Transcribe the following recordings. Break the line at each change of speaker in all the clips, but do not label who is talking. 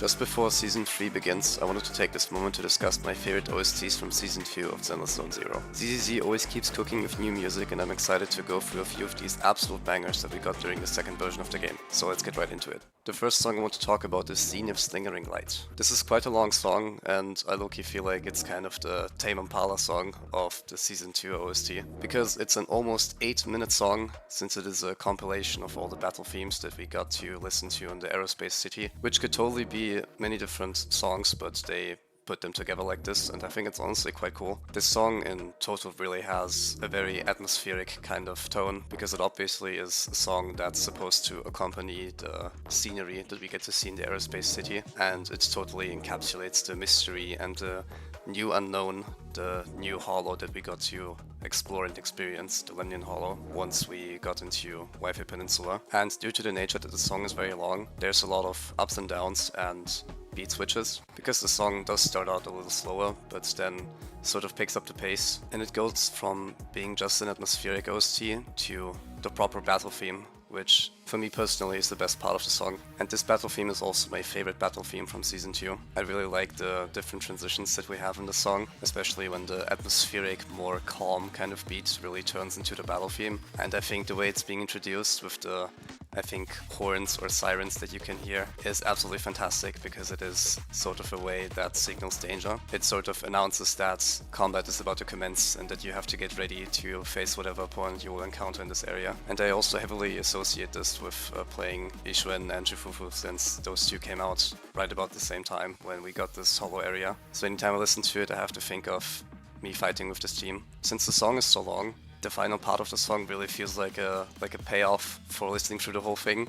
Just before Season 3 begins, I wanted to take this moment to discuss my favorite OSTs from Season 2 of Zenith Zone Zero. ZZZ always keeps cooking with new music, and I'm excited to go through a few of these absolute bangers that we got during the second version of the game. So let's get right into it. The first song I want to talk about is Zenith's Lingering Light. This is quite a long song, and I low-key feel like it's kind of the Tame Impala song of the Season 2 OST, because it's an almost 8-minute song, since it is a compilation of all the battle themes that we got to listen to in the Aerospace city, which could totally be many different songs, but they put them together like this, and I think it's honestly quite cool. This song in total really has a very atmospheric kind of tone, because it obviously is a song that's supposed to accompany the scenery that we get to see in the Aerospace city, and it totally encapsulates the mystery and the new unknown, the new hollow that we got to explore and experience, the Lemnian Hollow, once we got into Wi-Fi Peninsula. And due to the nature that the song is very long, there's a lot of ups and downs and beat switches, because the song does start out a little slower, but then sort of picks up the pace, and it goes from being just an atmospheric OST to the proper battle theme, which for me personally is the best part of the song. And this battle theme is also my favorite battle theme from Season 2. I really like the different transitions that we have in the song, especially when the atmospheric, more calm kind of beat really turns into the battle theme. And I think the way it's being introduced with the, I think, horns or sirens that you can hear is absolutely fantastic, because it is sort of a way that signals danger. It sort of announces that combat is about to commence and that you have to get ready to face whatever opponent you will encounter in this area. And I also heavily associate this with playing Ishuen and Jufufu, since those two came out right about the same time when we got this hollow area. So anytime I listen to it, I have to think of me fighting with this team. Since the song is so long, the final part of the song really feels like a payoff for listening through the whole thing,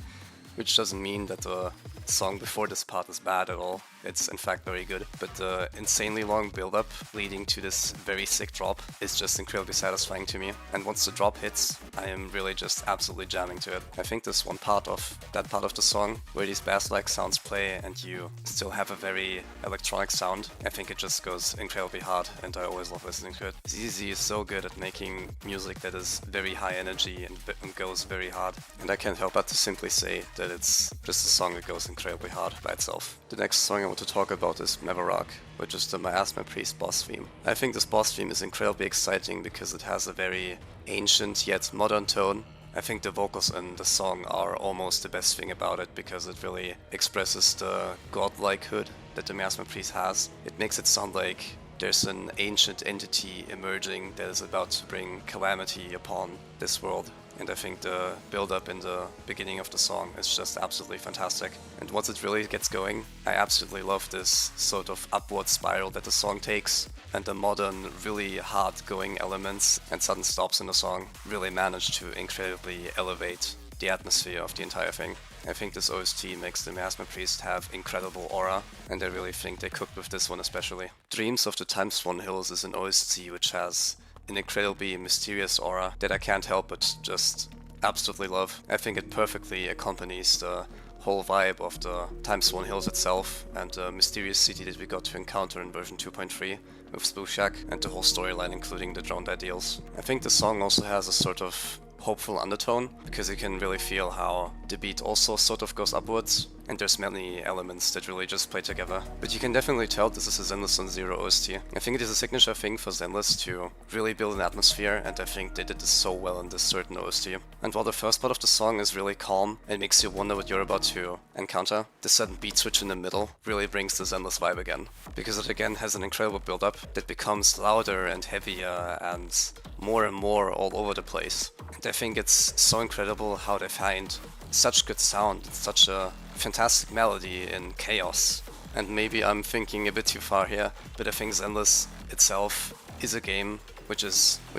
which doesn't mean that the song before this part is bad at all. It's in fact very good, but the insanely long build-up leading to this very sick drop is just incredibly satisfying to me. And once the drop hits, I am really just absolutely jamming to it. I think this one part of that part of the song, where these bass-like sounds play and you still have a very electronic sound, I think it just goes incredibly hard, and I always love listening to it. ZZZ is so good at making music that is very high energy and goes very hard, and I can't help but to simply say that it's just a song that goes incredibly hard by itself. The next song I want to talk about is Mevorakh, which is the Miasma Priest boss theme. I think this boss theme is incredibly exciting because it has a very ancient yet modern tone. I think the vocals in the song are almost the best thing about it, because it really expresses the godlikehood that the Miasma Priest has. It makes it sound like there's an ancient entity emerging that is about to bring calamity upon this world. And I think the build-up in the beginning of the song is just absolutely fantastic. And once it really gets going, I absolutely love this sort of upward spiral that the song takes, and the modern, really hard-going elements and sudden stops in the song really manage to incredibly elevate the atmosphere of the entire thing. I think this OST makes the Miasma Priest have incredible aura, and I really think they cooked with this one especially. Dreams of the Timesworn Hills is an OST which has an incredibly mysterious aura that I can't help but just absolutely love. I think it perfectly accompanies the whole vibe of the Timesworn Hills itself and the mysterious city that we got to encounter in version 2.3 with Spooshak, and the whole storyline including the drowned ideals. I think the song also has a sort of hopeful undertone, because you can really feel how the beat also sort of goes upwards, and there's many elements that really just play together. But you can definitely tell this is a Zenith Zone Zero OST. I think it is a signature thing for Zenith to really build an atmosphere, and I think they did this so well in this certain OST. And while the first part of the song is really calm and makes you wonder what you're about to encounter, the sudden beat switch in the middle really brings the Zenith vibe again, because it again has an incredible build-up that becomes louder and heavier and more all over the place. And I think it's so incredible how they find such good sound, such a fantastic melody in chaos. And maybe I'm thinking a bit too far here, but I think Zenith itself is a game which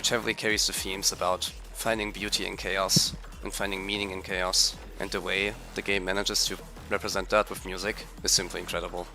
heavily carries the themes about finding beauty in chaos and finding meaning in chaos, and the way the game manages to represent that with music is simply incredible.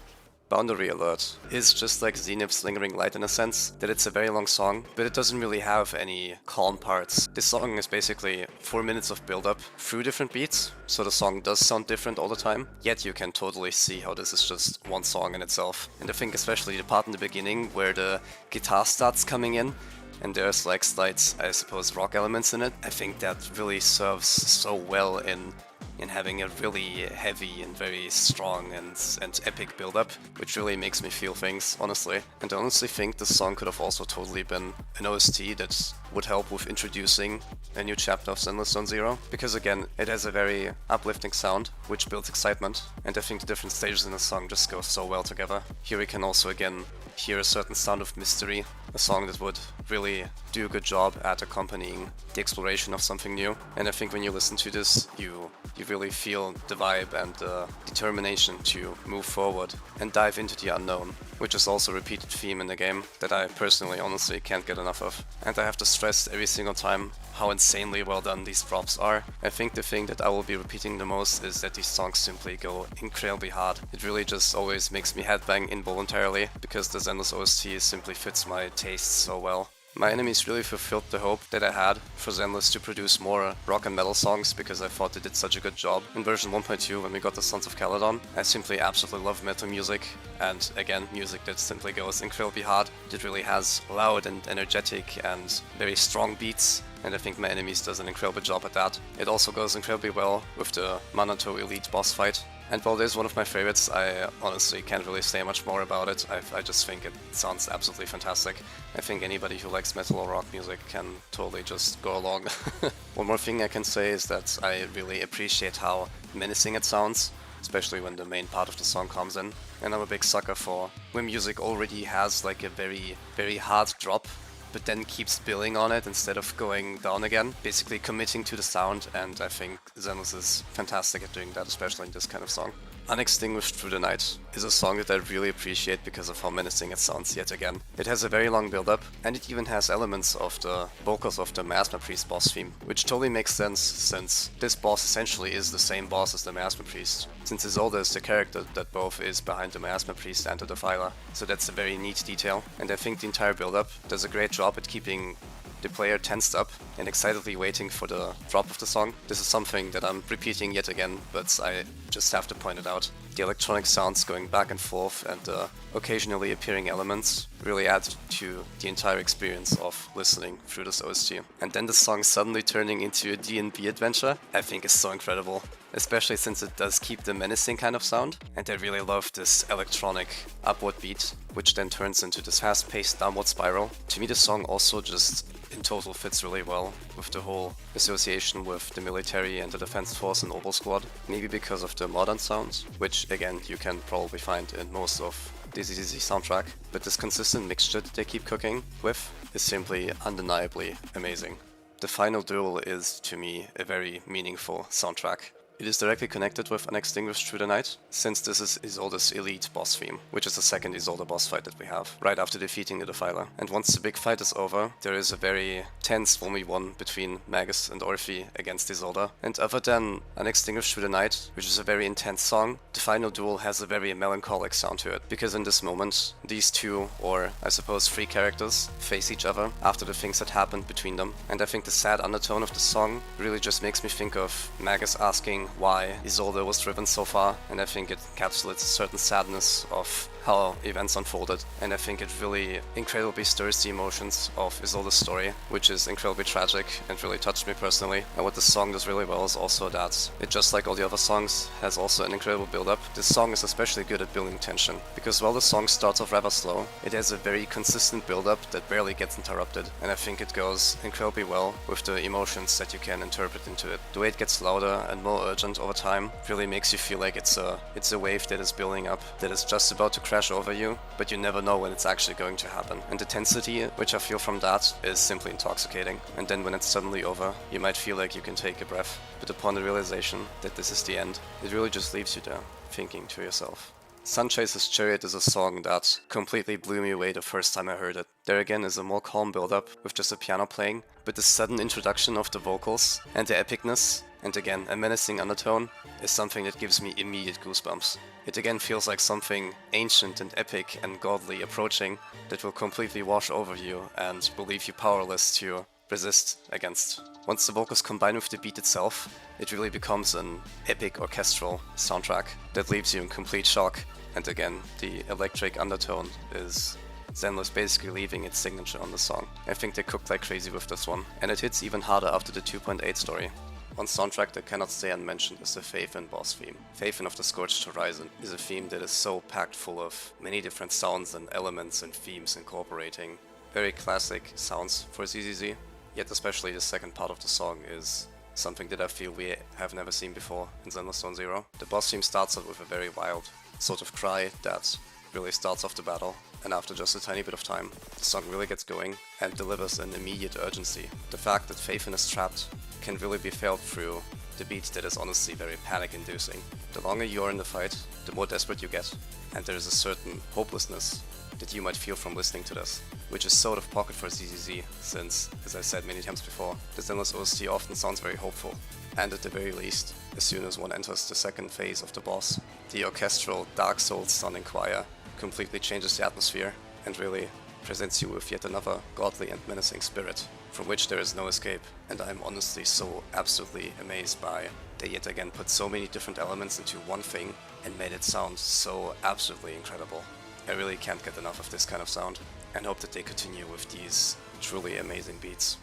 Boundary Alert is just like Zenith's Lingering Light in a sense, that it's a very long song, but it doesn't really have any calm parts. This song is basically 4 minutes of build-up through different beats, so the song does sound different all the time, yet you can totally see how this is just one song in itself. And I think especially the part in the beginning where the guitar starts coming in, and there's like slight, I suppose, rock elements in it, I think that really serves so well in in having a really heavy and very strong and epic build-up, which really makes me feel things, honestly. And I honestly think this song could have also totally been an OST that would help with introducing a new chapter of Zenith Zone Zero, because again, it has a very uplifting sound, which builds excitement, and I think the different stages in the song just go so well together. Here we can also again hear a certain sound of mystery, a song that would really do a good job at accompanying the exploration of something new. And I think when you listen to this, you really feel the vibe and the determination to move forward and dive into the unknown, which is also a repeated theme in the game that I personally honestly can't get enough of. And I have to stress every single time how insanely well done these drops are. I think the thing that I will be repeating the most is that these songs simply go incredibly hard. It really just always makes me headbang involuntarily, because the Zenith OST simply fits my taste so well. My enemies really fulfilled the hope that I had for Zenith to produce more rock and metal songs, because I thought they did such a good job. In version 1.2, when we got the Sons of Caledon, I simply absolutely love metal music, and again, music that simply goes incredibly hard. It really has loud and energetic and very strong beats, and I think my enemies does an incredible job at that. It also goes incredibly well with the Manato Elite boss fight. And while it is one of my favorites, I honestly can't really say much more about it. I just think it sounds absolutely fantastic. I think anybody who likes metal or rock music can totally just go along. One more thing I can say is that I really appreciate how menacing it sounds, especially when the main part of the song comes in. And I'm a big sucker for when music already has like a very, very hard drop, but then keeps building on it instead of going down again, basically committing to the sound, and I think Zenith is fantastic at doing that, especially in this kind of song. Unextinguished Through the Night is a song that I really appreciate because of how menacing it sounds yet again. It has a very long build-up, and it even has elements of the vocals of the Miasma Priest boss theme, which totally makes sense since this boss essentially is the same boss as the Miasma Priest, since Exalt is the character that both is behind the Miasma Priest and the Defiler, so that's a very neat detail, and I think the entire build-up does a great job at keeping the player tensed up and excitedly waiting for the drop of the song. This is something that I'm repeating yet again, but I just have to point it out. The electronic sounds going back and forth and the occasionally appearing elements really add to the entire experience of listening through this OST. And then the song suddenly turning into a D&B adventure, I think is so incredible. Especially since it does keep the menacing kind of sound, and I really love this electronic upward beat, which then turns into this fast-paced downward spiral. To me, the song also just in total fits really well with the whole association with the military and the defense force and Obel Squad, maybe because of the modern sounds, which again you can probably find in most of the ZZZ soundtrack, but this consistent mixture that they keep cooking with is simply undeniably amazing. The final duel is, to me, a very meaningful soundtrack. It is directly connected with Unextinguished Through the Night, since this is Isolde's elite boss theme, which is the second Isolde boss fight that we have, right after defeating the Defiler. And once the big fight is over, there is a very tense 1v1 between Magus and Orphe against Isolde. And other than Unextinguished Through the Night, which is a very intense song, the final duel has a very melancholic sound to it, because in this moment, these two, or I suppose three characters, face each other after the things that happened between them. And I think the sad undertone of the song really just makes me think of Magus asking why Isolde was driven so far, and I think it encapsulates a certain sadness of how events unfolded, and I think it really incredibly stirs the emotions of Isolde's story, which is incredibly tragic and really touched me personally. And what the song does really well is also that it, just like all the other songs, has also an incredible build-up. This song is especially good at building tension, because while the song starts off rather slow, it has a very consistent build-up that barely gets interrupted, and I think it goes incredibly well with the emotions that you can interpret into it. The way it gets louder and more urgent over time really makes you feel like it's a wave that is building up, that is just about to crash over you, but you never know when it's actually going to happen. And the tensity which I feel from that is simply intoxicating. And then when it's suddenly over, you might feel like you can take a breath, but upon the realization that this is the end, it really just leaves you there, thinking to yourself. Sunchase's Chariot is a song that completely blew me away the first time I heard it. There again is a more calm build-up with just a piano playing, but the sudden introduction of the vocals and the epicness, and again a menacing undertone, is something that gives me immediate goosebumps. It again feels like something ancient and epic and godly approaching that will completely wash over you and will leave you powerless to resist against. Once the vocals combine with the beat itself, it really becomes an epic orchestral soundtrack that leaves you in complete shock. And again, the electric undertone is Zenith basically leaving its signature on the song. I think they cooked like crazy with this one, and it hits even harder after the 2.8 story. One soundtrack that cannot stay unmentioned is the Phaethon boss theme. Phaethon of the Scorched Horizon is a theme that is so packed full of many different sounds and elements and themes incorporating very classic sounds for ZZZ, yet especially the second part of the song is something that I feel we have never seen before in Zenith Zone Zero. The boss theme starts out with a very wild sort of cry that really starts off the battle, and after just a tiny bit of time, the song really gets going and delivers an immediate urgency. The fact that Phaethon is trapped can really be felt through the beat that is honestly very panic-inducing. The longer you are in the fight, the more desperate you get, and there is a certain hopelessness that you might feel from listening to this, which is so out of pocket for ZZZ, since, as I said many times before, the Zenith OST often sounds very hopeful, and at the very least, as soon as one enters the second phase of the boss, the orchestral Dark Souls sounding choir completely changes the atmosphere and really presents you with yet another godly and menacing spirit, from which there is no escape, and I am honestly so absolutely amazed by they yet again put so many different elements into one thing and made it sound so absolutely incredible. I really can't get enough of this kind of sound, and hope that they continue with these truly amazing beats.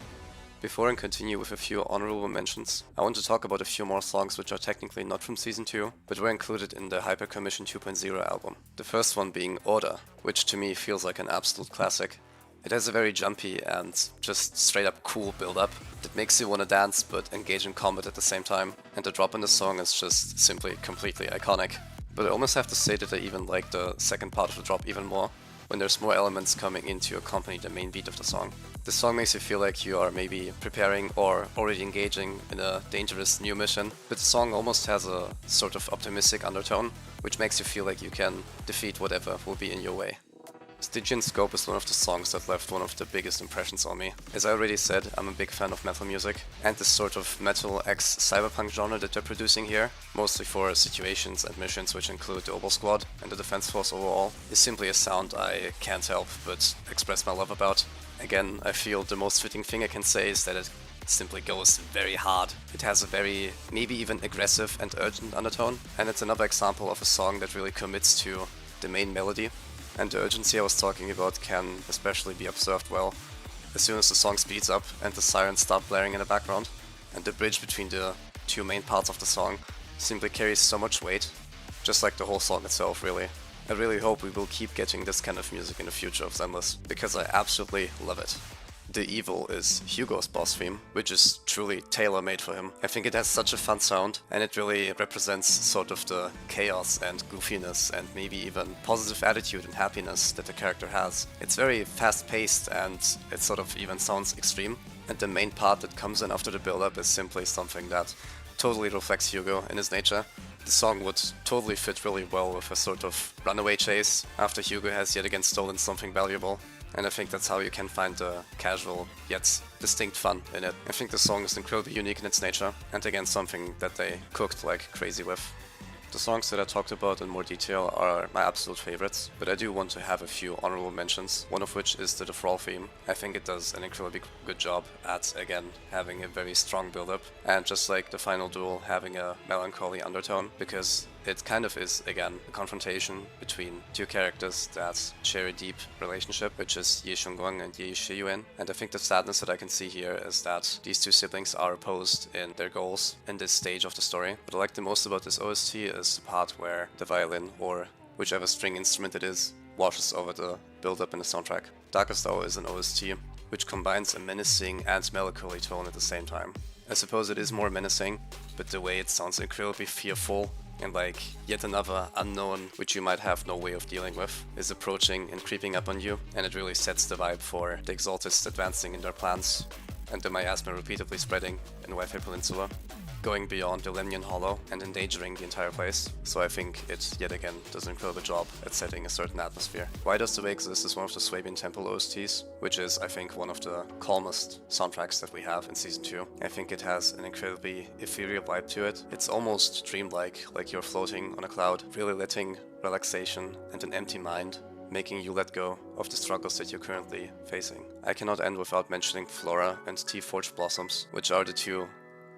Before I continue with a few honorable mentions, I want to talk about a few more songs which are technically not from Season 2, but were included in the Hyper Commission 2.0 album. The first one being Order, which to me feels like an absolute classic. It has a very jumpy and just straight up cool build-up that makes you want to dance but engage in combat at the same time, and the drop in the song is just simply completely iconic. But I almost have to say that I even like the second part of the drop even more, when there's more elements coming in to accompany the main beat of the song. The song makes you feel like you are maybe preparing or already engaging in a dangerous new mission, but the song almost has a sort of optimistic undertone, which makes you feel like you can defeat whatever will be in your way. Stygian Scope is one of the songs that left one of the biggest impressions on me. As I already said, I'm a big fan of metal music, and this sort of metal x cyberpunk genre that they're producing here, mostly for situations and missions which include the Obel Squad and the Defense Force overall, is simply a sound I can't help but express my love about. Again, I feel the most fitting thing I can say is that it simply goes very hard. It has a very, maybe even aggressive and urgent undertone, and it's another example of a song that really commits to the main melody. And the urgency I was talking about can especially be observed well as soon as the song speeds up and the sirens start blaring in the background, and the bridge between the two main parts of the song simply carries so much weight, just like the whole song itself really. I really hope we will keep getting this kind of music in the future of Zenless, because I absolutely love it. The Evil is Hugo's boss theme, which is truly tailor-made for him. I think it has such a fun sound, and it really represents sort of the chaos and goofiness and maybe even positive attitude and happiness that the character has. It's very fast-paced and it sort of even sounds extreme, and the main part that comes in after the build-up is simply something that totally reflects Hugo in his nature. The song would totally fit really well with a sort of runaway chase after Hugo has yet again stolen something valuable. And I think that's how you can find the casual yet distinct fun in it. I think the song is incredibly unique in its nature, and again something that they cooked like crazy with. The songs that I talked about in more detail are my absolute favorites, but I do want to have a few honorable mentions, one of which is the Thrall theme. I think it does an incredibly good job at, again, having a very strong build-up, and just like the final duel, having a melancholy undertone, because it kind of is, again, a confrontation between two characters that share a deep relationship, which is Ye Shunguang and Ye Shiyuan. And I think the sadness that I can see here is that these two siblings are opposed in their goals in this stage of the story. What I like the most about this OST is the part where the violin, or whichever string instrument it is, washes over the build-up in the soundtrack. Darkest Hour is an OST which combines a menacing and melancholy tone at the same time. I suppose it is more menacing, but the way it sounds incredibly fearful and like yet another unknown which you might have no way of dealing with is approaching and creeping up on you, and it really sets the vibe for the Exaltists advancing in their plans and the Miasma repeatedly spreading in Wi-Fi Peninsula, going beyond the Lemnian Hollow and endangering the entire place. So I think it yet again does an incredible job at setting a certain atmosphere. Why Does the Way Exist is one of the Suibian Temple OSTs, which is I think one of the calmest soundtracks that we have in Season 2. I think it has an incredibly ethereal vibe to it. It's almost dreamlike, like you're floating on a cloud, really letting relaxation and an empty mind making you let go of the struggles that you're currently facing. I cannot end without mentioning Flora and Teaforged Blossoms, which are the two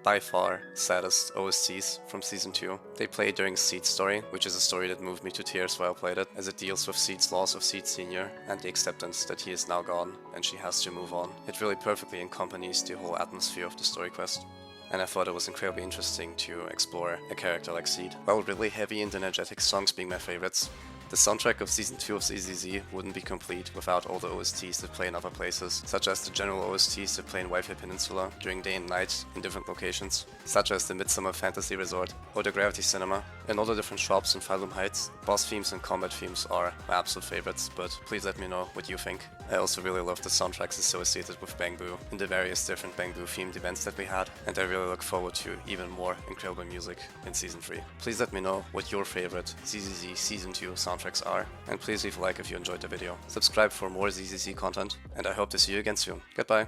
by far saddest OSTs from Season 2. They play during Seed's story, which is a story that moved me to tears while I played it, as it deals with Seed's loss of Seed Senior and the acceptance that he is now gone and she has to move on. It really perfectly accompanies the whole atmosphere of the story quest. and I thought it was incredibly interesting to explore a character like Seed. While really heavy and energetic songs being my favorites, the soundtrack of Season 2 of ZZZ wouldn't be complete without all the OSTs that play in other places, such as the general OSTs that play in Wi-Fi Peninsula during day and night in different locations, such as the Midsummer Fantasy Resort or the Gravity Cinema, and all the different shops in Phylum Heights. Boss themes and combat themes are my absolute favorites, but please let me know what you think. I also really love the soundtracks associated with Bangbu and the various different Bangbu themed events that we had, and I really look forward to even more incredible music in Season 3. Please let me know what your favorite ZZZ Season 2 soundtracks are, and please leave a like if you enjoyed the video. Subscribe for more ZZZ content, and I hope to see you again soon. Goodbye!